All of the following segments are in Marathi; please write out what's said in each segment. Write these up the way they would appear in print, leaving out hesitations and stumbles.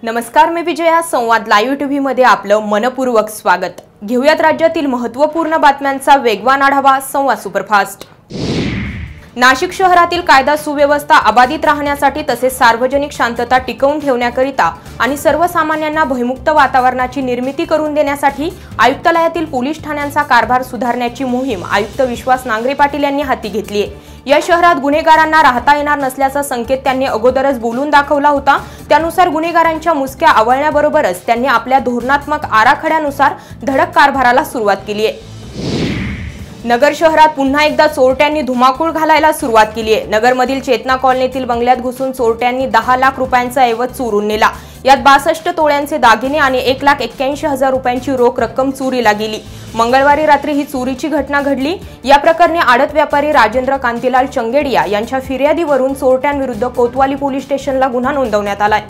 नमस्कार, मी विजया. संवाद लाईव्ह टीव्ही मध्ये आपलं मनपूर्वक स्वागत. घेऊयात राज्यातील महत्त्वपूर्ण बातम्यांचा वेगवान आढावा. संवाद सुपरफास्ट. नाशिक शहरातील कायदा सुव्यवस्था अबाधित राहण्यासाठी तसेच सार्वजनिक शांतता टिकवून ठेवण्याकरिता आणि सर्वसामान्यांना भयमुक्त वातावरणाची निर्मिती करून देण्यासाठी आयुक्तालयातील पोलीस ठाण्यांचा कारभार सुधारण्याची मोहीम आयुक्त विश्वास नांगरे पाटील यांनी हाती घेतली आहे. या शहरात गुन्हेगारांना राहता येणार नसल्याचा संकेत त्यांनी अगोदरच बोलून दाखवला होता. त्यानुसार गुन्हेगारांच्या मुसक्या आवळण्याबरोबरच त्यांनी आपल्या धोरणात्मक आराखड्यानुसार धडक कारभाराला सुरुवात केली आहे. नगर शहरात पुन्हा एकदा चोरट्यांनी धुमाकूळ घालायला सुरुवात केली आहे. नगरमधील चेतना कॉलनीतील बंगल्यात घुसून चोरट्यांनी 10 लाख रुपयांचा ऐवज चोरून नेला. यात 62 तोळ्यांचे दागिने आणि 1,81,000 रुपयांची रोख रक्कम चोरीला गेली. मंगळवारी रात्री ही चोरीची घटना घडली. या प्रकरणी आडत व्यापारी राजेंद्र कांतीलाल चंगेडिया यांच्या फिर्यादीवरून चोरट्यांविरुद्ध कोतवाली पोलीस स्टेशनला गुन्हा नोंदवण्यात आलाय.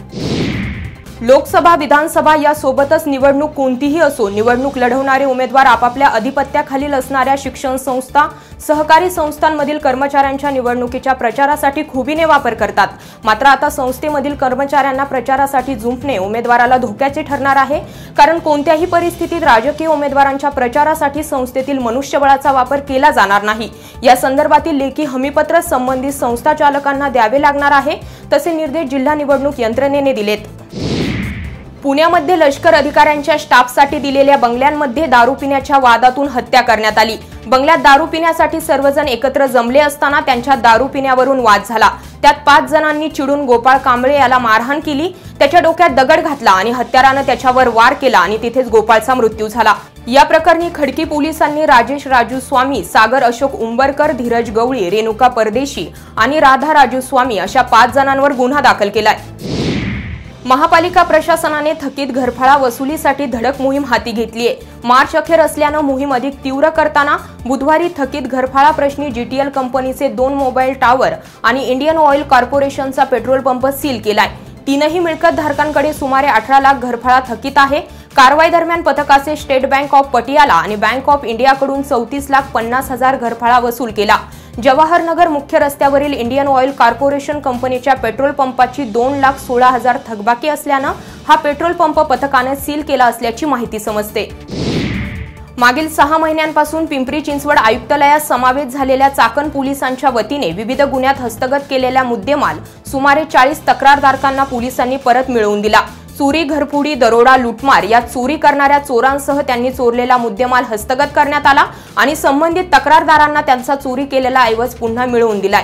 लोकसभा विधानसभा यासोबतच निवडणूक कोणतीही असो, निवडणूक लढवणारे उमेदवार आपापल्या अधिपत्याखालील असणाऱ्या शिक्षण संस्था, सहकारी संस्थांमधील कर्मचाऱ्यांच्या निवडणुकीच्या प्रचारासाठी खुबीने वापर करतात. मात्र आता संस्थेमधील कर्मचाऱ्यांना प्रचारासाठी जुंपणे उमेदवाराला धोक्याचे ठरणार आहे. कारण कोणत्याही परिस्थितीत राजकीय उमेदवारांच्या प्रचारासाठी संस्थेतील मनुष्यबळाचा वापर केला जाणार नाही. या संदर्भातील लेखी हमीपत्र संबंधित संस्था चालकांना द्यावे लागणार आहे. तसे निर्देश जिल्हा निवडणूक यंत्रणेने दिलेत. पुण्यामध्ये लष्कर अधिकाऱ्यांच्या स्टाफसाठी दिलेल्या बंगल्यांमध्ये दारू पिण्याच्या वादातून हत्या करण्यात आली. बंगल्यात दारू पिण्यासाठी सर्वजण एकत्र जमले असताना त्यांच्या दारू पिण्यावरून वाद झाला. त्यात 5 जणांनी चिडून गोपाळ कांबळे याला मारहाण केली. त्याच्या डोक्यात दगड घातला आणि हत्यारानं त्याच्यावर वार केला आणि तिथेच गोपाळचा मृत्यू झाला. या प्रकरणी खडकी पोलिसांनी राजेश राजू स्वामी, सागर अशोक उंबरकर, धीरज गवळी, रेणुका परदेशी आणि राधा राजू स्वामी अशा 5 जणांवर गुन्हा दाखल केलाय. महापालिका प्रशासनाने थकीत घरफाळा वसुलीसाठी धडक मोहीम हाती घेतली आहे. मार्च अखेर असल्यानं मोहीम अधिक तीव्र करताना बुधवारी थकीत घरफाळा प्रश्नी जीटीएल कंपनीचे 2 मोबाईल टावर आणि इंडियन ऑइल कॉर्पोरेशनचा पेट्रोल पंप सील केलाय. 3ही मिळकत धारकांकडे सुमारे 18 लाख घरफाळा थकीत आहे. कारवाई दरम्यान पथकाचे स्टेट बँक ऑफ पटियाला आणि बँक ऑफ इंडियाकडून 34,50,000 घरफाळा वसूल केला. जवाहरनगर मुख्य रस्त्यावरील इंडियन ऑइल कॉर्पोरेशन कंपनीच्या पेट्रोल पंपाची 2,16,000 थकबाकी असल्यानं हा पेट्रोल पंप पथकाने सील केला असल्याची माहिती समजते. मागील 6 महिन्यांपासून पिंपरी चिंचवड आयुक्तालयात समावेश झालेल्या चाकण पोलिसांच्या वतीने विविध गुन्ह्यात हस्तगत केलेला मुद्देमाल सुमारे 40 तक्रारदारांना पोलिसांनी परत मिळवून दिला. चोरी, घरफोडी, दरोडा, लुटमार या चोरी करणाऱ्या चोरांसह त्यांनी चोरलेला मुद्देमाल हस्तगत करण्यात आला आणि संबंधित तक्रारदारांना त्यांचा चोरी केलेला ऐवज पुन्हा मिळवून दिलाय.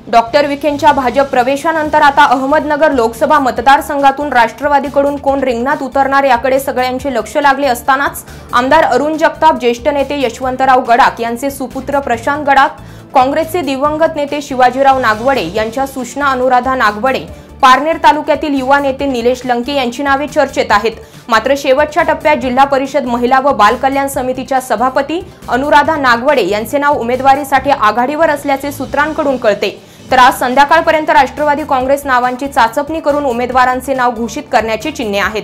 डॉक्टर विखेंच्या भाजप प्रवेशानंतर आता अहमदनगर लोकसभा मतदारसंघातून राष्ट्रवादीकडून कोण रिंगणात उतरणार याकडे सगळ्यांचे लक्ष लागले असतानाच आमदार अरुण जगताप, ज्येष्ठ नेते यशवंतराव गडाख यांचे सुपुत्र प्रशांत गडाख, काँग्रेसचे दिवंगत नेते शिवाजीराव नागवडे यांच्या सूचना अनुराधा नागवडे, पारनेर तालुक्यातील युवा नेते निलेश लंके यांची नावे चर्चेत आहेत. मात्र शेवटच्या टप्प्यात जिल्हा परिषद महिला व बाल कल्याण समितीच्या सभापती अनुराधा नागवडे यांचे नाव उमेदवारीसाठी आघाडीवर असल्याचे सूत्रांकडून कळते. तर आज संध्याकाळपर्यंत राष्ट्रवादी काँग्रेस नावांची चाचपणी करून उमेदवारांचे नाव घोषित करण्याची चिन्हे आहेत.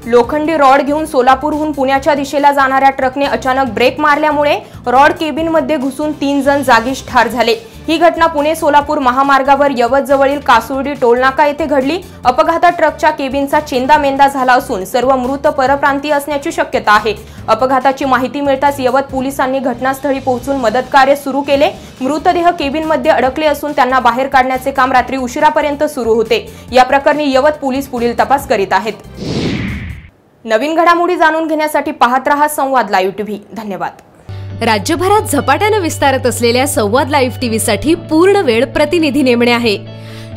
लोखंडी रॉड घेऊन सोलापूरहून पुण्याच्या दिशेला जाणाऱ्या ट्रकने अचानक ब्रेक मारल्यामुळे रॉड केबिनमध्ये घुसून 3 जण जागीच ठार झाले. ही घटना पुणे सोलापूर महामार्गावर यवतजवळील कासुर्डी टोलनाका येथे घडली. अपघातात ट्रकच्या केबिनचा चेंदामेंदा झाला असून सर्व मृत परप्रांतीय असण्याची शक्यता आहे. अपघाताची माहिती मिळताच यवत पोलिसांनी घटनास्थळी पोहोचून मदत कार्य सुरू केले. मृतदेह केबिनमध्ये अडकले असून त्यांना बाहेर काढण्याचे काम रात्री उशिरापर्यंत सुरू होते. या प्रकरणी यवत पोलीस पुढील तपास करीत आहेत. नवीन घडामोडी जाणून घेण्यासाठी पाहत रहा संवाद लाईव्ह टीव्ही. धन्यवाद. राज्यभरात झपाट्याने विस्तारत असलेल्या संवाद लाईव्ह टीव्हीसाठी पूर्ण वेळ प्रतिनिधी नेमणे आहे.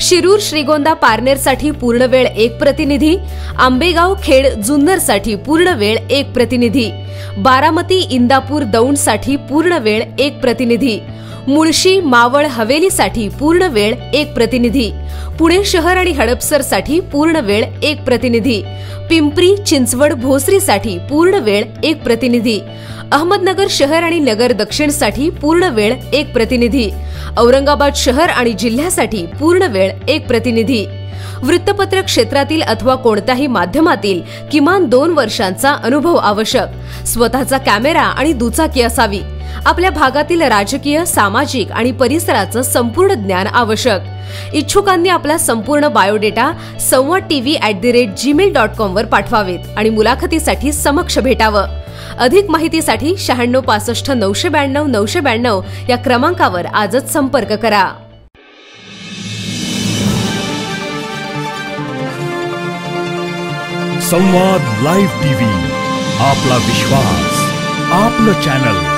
शिरूर, श्रीगोंदा, पारनेरसाठी पूर्ण वेळ 1 प्रतिनिधी, आंबेगाव, खेड, जुन्नरसाठी पूर्ण वेळ 1 प्रतिनिधी, बारामती, इंदापूर, दौंडसाठी पूर्ण वेळ 1 प्रतिनिधी, मुळशी, मावळ, हवेलीसाठी पूर्ण वेळ 1 प्रतिनिधी, पुणे शहर आणि हडपसरसाठी पूर्ण वेळ 1 प्रतिनिधी, पिंपरी, चिंचवड, भोसरीसाठी पूर्ण वेळ 1 प्रतिनिधी, अहमदनगर शहर आणि नगर दक्षिणसाठी पूर्ण वेळ 1 प्रतिनिधी, औरंगाबाद शहर आणि जिल्ह्यासाठी पूर्ण वेळ 1 प्रतिनिधी, वृत्तपत्र क्षेत्रातील अथवा कोणत्याही माध्यमातील किमान 2 वर्षांचा अनुभव आवश्यक. स्वतःचा कॅमेरा आणि दुचाकी असावी. आपल्या भागातील राजकीय, सामाजिक आणि परिसराचं संपूर्ण ज्ञान आवश्यक. इच्छुकांनी आपला संपूर्ण बायोडेटा sanwadtv@gmail.com वर पाठवावेत आणि मुलाखतीसाठी समक्ष भेटावं. अधिक माहितीसाठी 96 65 992 992 या क्रमांकावर आजच संपर्क करा. संवाद लाईव्ह टीव्ही, आपला विश्वास, आपलं चॅनल.